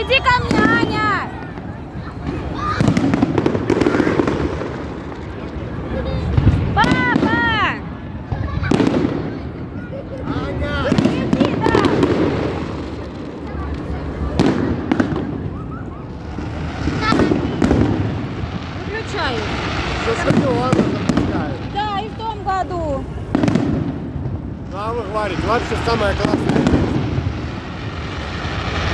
Иди ко мне, Аня! Папа! Аня! Иди, да! Выключаю. Со стадиона запускают. Да, и в том году. Ну а вы говорите, вообще самое классное место.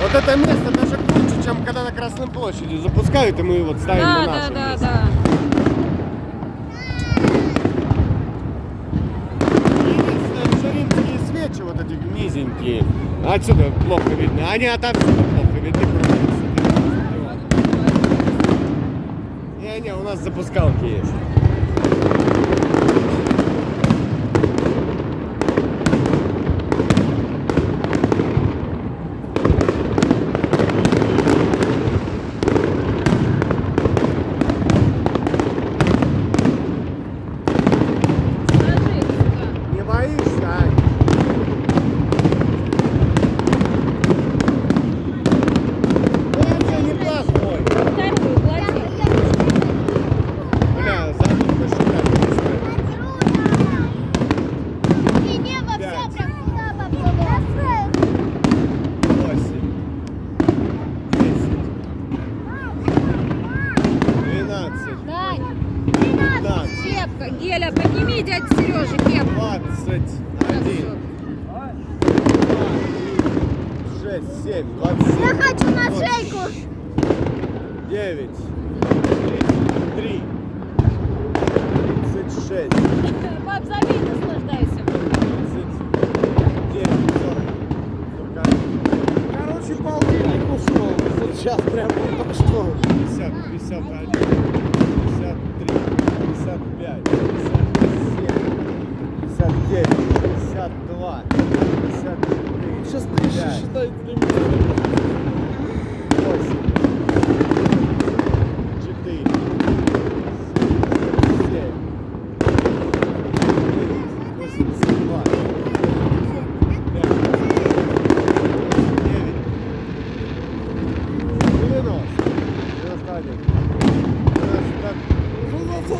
Вот это место даже круче, чем когда на Красной площади запускают, и мы вот ставим на Да, нашем да, месте. да. Единственное, шаринские свечи, вот эти низенькие, отсюда плохо видны, они отовсюду плохо видны. Не, у нас запускалки есть. Не боишься, Ань? Вообще неплохой. Вторую плати. Бля, забыл посчитать. И небо все Пять. прям туда поплыло. 8, 10, 12, Дань, 15, кепка, Геля, подними дядь Сережи кепку. 21, 6, 7, 27, Я хочу на шейку. 9, 33, 36, Пап, зови, наслаждайся. 39, 40, 41. Короче, полтинник ушел. Вот сейчас прям только что. 50, 51, 53, 55, 57, 59, 62, 54. Сейчас ты еще считать не будешь. 8, 4, 7, 82, 5, 9,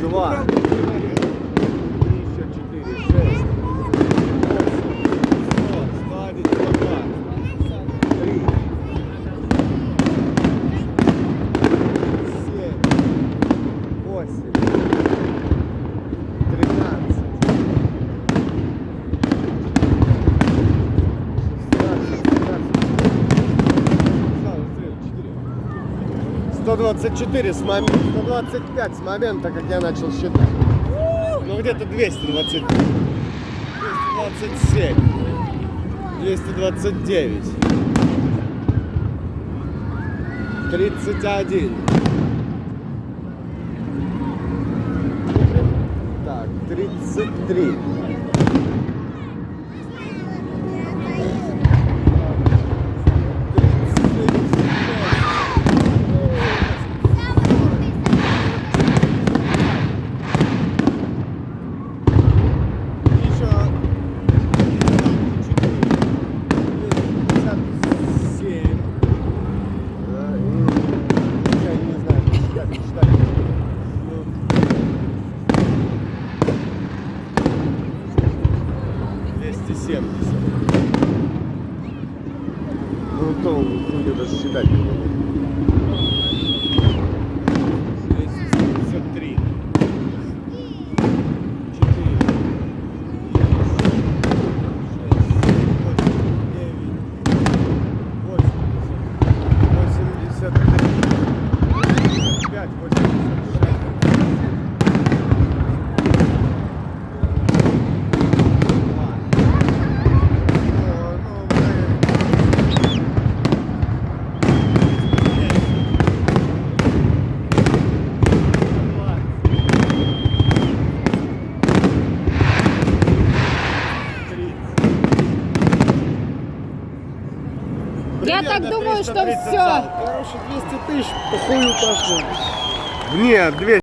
2, еще 4, 6, 8, 100, 101, 3, 7, 8, 13, 124 с момента, 125 с момента, как я начал считать. Ну где-то 220, 227, 229, 31. Так, 33. Ну, то я даже считать не буду. 273. 4. Я так думаю, что все. Короче, 200 тысяч по хую пошло. Нет, 200.